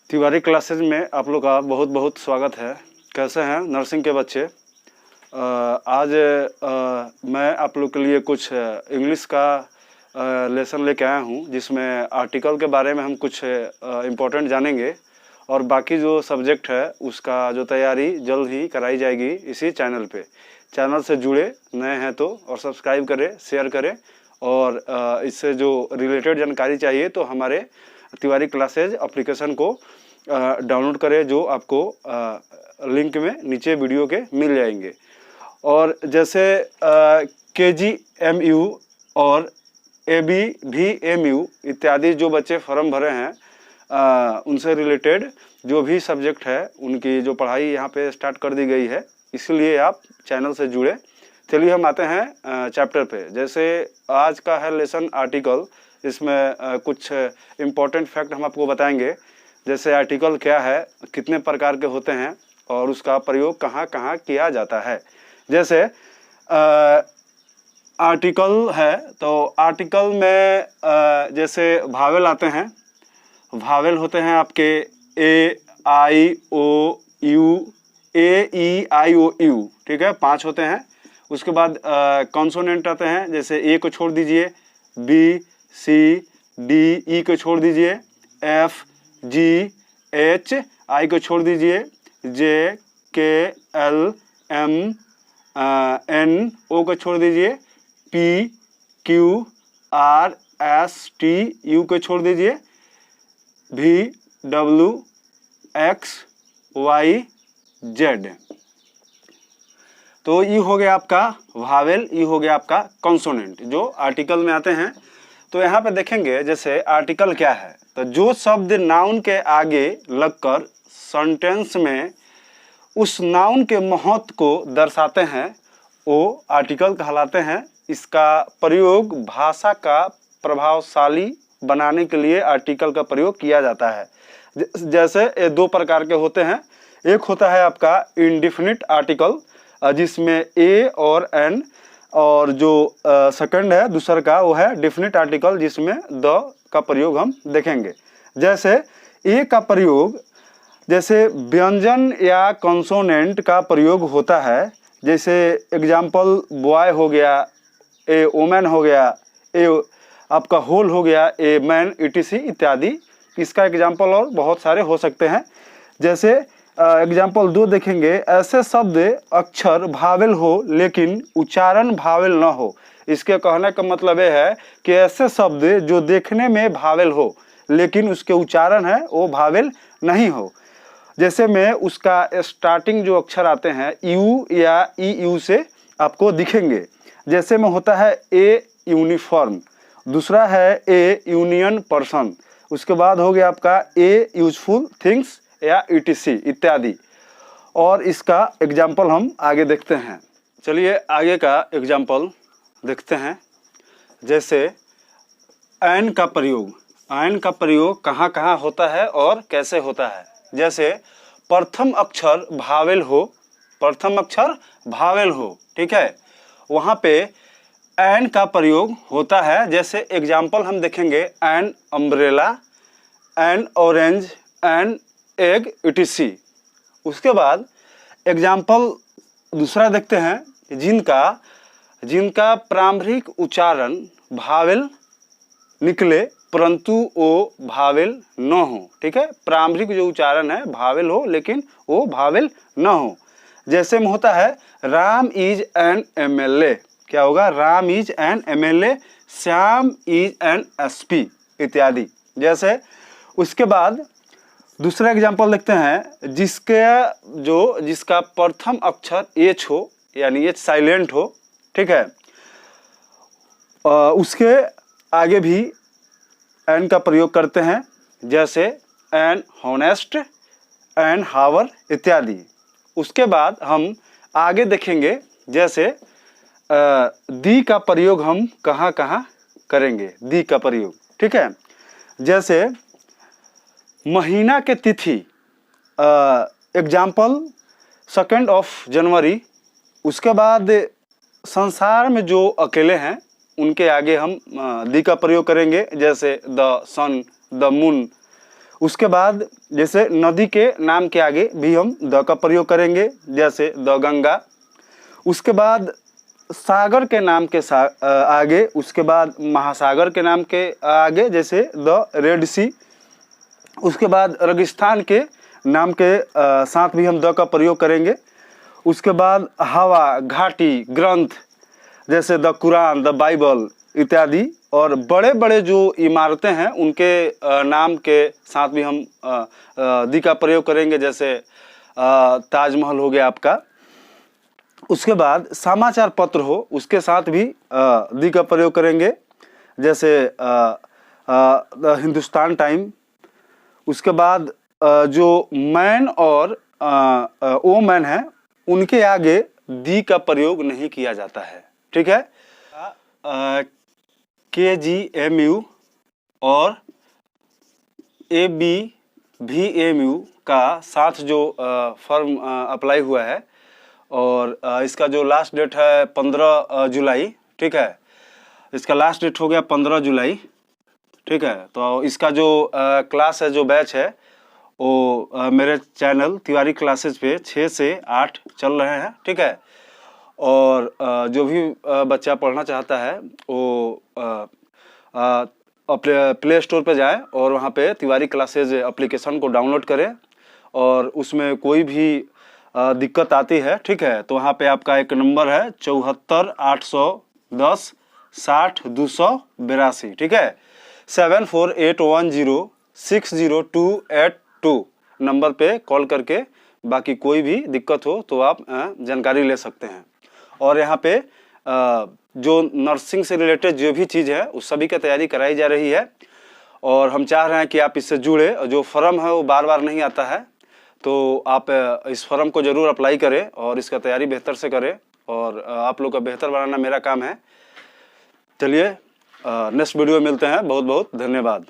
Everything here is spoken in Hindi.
तिवारी क्लासेज में आप लोग का बहुत बहुत स्वागत है। कैसे हैं नर्सिंग के बच्चे? आज मैं आप लोग के लिए कुछ इंग्लिश का लेसन लेके आया हूं, जिसमें आर्टिकल के बारे में हम कुछ इम्पोर्टेंट जानेंगे और बाकी जो सब्जेक्ट है उसका जो तैयारी जल्द ही कराई जाएगी इसी चैनल पे। चैनल से जुड़े नए हैं तो और सब्सक्राइब करें, शेयर करें और इससे जो रिलेटेड जानकारी चाहिए तो हमारे तिवारी क्लासेज एप्लीकेशन को डाउनलोड करें, जो आपको लिंक में नीचे वीडियो के मिल जाएंगे। और जैसे KGMU और ABVMU इत्यादि जो बच्चे फॉर्म भरे हैं, उनसे रिलेटेड जो भी सब्जेक्ट है उनकी जो पढ़ाई यहाँ पे स्टार्ट कर दी गई है, इसलिए आप चैनल से जुड़े। चलिए हम आते हैं चैप्टर पे। जैसे आज का है लेसन आर्टिकल, इसमें कुछ इम्पोर्टेंट फैक्ट हम आपको बताएंगे। जैसे आर्टिकल क्या है, कितने प्रकार के होते हैं और उसका प्रयोग कहाँ कहाँ किया जाता है। जैसे आर्टिकल है तो आर्टिकल में जैसे भावेल आते हैं। भावेल होते हैं आपके A-I-O-U, A-E-I-O-U, ठीक है, 5 होते हैं। उसके बाद कॉन्सोनेंट आते हैं। जैसे ए को छोड़ दीजिए, B, C, D, E को छोड़ दीजिए, F, G, H, I को छोड़ दीजिए, J, K, L, M, N, O को छोड़ दीजिए, P, Q, R, S, T, U को छोड़ दीजिए, V, W, X, Y, Z। तो ये हो गया आपका वावेल, ये हो गया आपका कॉन्सोनेंट जो आर्टिकल में आते हैं। तो यहाँ पे देखेंगे जैसे आर्टिकल क्या है, तो जो शब्द नाउन के आगे लगकर सेंटेंस में उस नाउन के महत्व को दर्शाते हैं वो आर्टिकल कहलाते हैं। इसका प्रयोग भाषा का प्रभावशाली बनाने के लिए आर्टिकल का प्रयोग किया जाता है। जैसे ये 2 प्रकार के होते हैं। एक होता है आपका इंडिफिनिट आर्टिकल, जिसमें A और N, और जो सेकंड है दूसरा का वो है डिफिनिट आर्टिकल, जिसमें द का प्रयोग हम देखेंगे। जैसे ए का प्रयोग जैसे व्यंजन या कंसोनेंट का प्रयोग होता है। जैसे एग्जाम्पल बॉय हो गया, ए वोमैन हो गया, ए आपका होल हो गया, ए मैन, ETC इत्यादि। इसका एग्जाम्पल और बहुत सारे हो सकते हैं। जैसे एग्जाम्पल 2 देखेंगे, ऐसे शब्द अक्षर भावेल हो लेकिन उच्चारण भावेल न हो। इसके कहने का मतलब यह है कि ऐसे शब्द जो देखने में भावेल हो लेकिन उसके उच्चारण है वो भावेल नहीं हो। जैसे में उसका स्टार्टिंग जो अक्षर आते हैं यू या EU से आपको दिखेंगे। जैसे में होता है ए यूनिफॉर्म, दूसरा है ए यूनियन पर्सन, उसके बाद हो गया आपका ए यूजफुल थिंग्स या ETC इत्यादि। और इसका एग्जाम्पल हम आगे देखते हैं। चलिए आगे का एग्जाम्पल देखते हैं। जैसे एन का प्रयोग, एन का प्रयोग कहाँ कहाँ होता है और कैसे होता है। जैसे प्रथम अक्षर भावेल हो, प्रथम अक्षर भावेल हो, ठीक है, वहाँ पे एन का प्रयोग होता है। जैसे एग्जाम्पल हम देखेंगे, an umbrella, N orange, an egg, ETC। उसके बाद एग्जाम्पल दूसरा देखते हैं, जिनका प्रारंभिक उच्चारण भावेल निकले परंतु वो भावेल न हो, ठीक है। प्रारंभिक जो उच्चारण है भावेल हो लेकिन वो भावेल न हो। जैसे में होता है राम इज एन MLA, क्या होगा, Ram is an MLA, Shyam is an SP इत्यादि। जैसे उसके बाद दूसरा एग्जाम्पल देखते हैं, जिसका प्रथम अक्षर H हो यानी H साइलेंट हो, ठीक है, उसके आगे भी एन का प्रयोग करते हैं। जैसे एन हॉनेस्ट, एन हावर इत्यादि। उसके बाद हम आगे देखेंगे जैसे दी का प्रयोग हम कहाँ कहाँ करेंगे, दी का प्रयोग, ठीक है। जैसे महीना के तिथि, एग्जाम्पल 2 जनवरी। उसके बाद संसार में जो अकेले हैं उनके आगे हम दी का प्रयोग करेंगे। जैसे द सन, द मून। उसके बाद जैसे नदी के नाम के आगे भी हम द का प्रयोग करेंगे, जैसे द गंगा। उसके बाद सागर के नाम के आगे, उसके बाद महासागर के नाम के आगे जैसे द रेड सी। उसके बाद रेगिस्तान के नाम के साथ भी हम द का प्रयोग करेंगे। उसके बाद हवा, घाटी, ग्रंथ जैसे द कुरान, द बाइबल इत्यादि। और बड़े बड़े जो इमारतें हैं उनके नाम के साथ भी हम दी का प्रयोग करेंगे, जैसे ताजमहल हो गया आपका। उसके बाद समाचार पत्र हो, उसके साथ भी दी का प्रयोग करेंगे, जैसे द हिंदुस्तान टाइम। उसके बाद जो मैन और ओ मैन है उनके आगे दी का प्रयोग नहीं किया जाता है, ठीक है। KGMU और ABVMU का साथ जो फॉर्म अप्लाई हुआ है, और इसका जो लास्ट डेट है 15 जुलाई, ठीक है। इसका लास्ट डेट हो गया 15 जुलाई, ठीक है। तो इसका जो क्लास है, जो बैच है, वो मेरे चैनल तिवारी क्लासेस पे 6 से 8 चल रहे हैं, ठीक है। और जो भी बच्चा पढ़ना चाहता है वो प्ले स्टोर पे जाए और वहाँ पे तिवारी क्लासेज एप्लीकेशन को डाउनलोड करें, और उसमें कोई भी दिक्कत आती है, ठीक है, तो वहाँ पे आपका एक नंबर है 74 810 60 282, ठीक है। 7481060282 नंबर पे कॉल करके बाकी कोई भी दिक्कत हो तो आप जानकारी ले सकते हैं। और यहाँ पे जो नर्सिंग से रिलेटेड जो भी चीज़ है उस सभी की तैयारी कराई जा रही है, और हम चाह रहे हैं कि आप इससे जुड़े। जो फॉर्म है वो बार बार नहीं आता है, तो आप इस फॉर्म को ज़रूर अप्लाई करें और इसका तैयारी बेहतर से करें, और आप लोग का बेहतर बनाना मेरा काम है। चलिए नेक्स्ट वीडियो में मिलते हैं। बहुत बहुत धन्यवाद।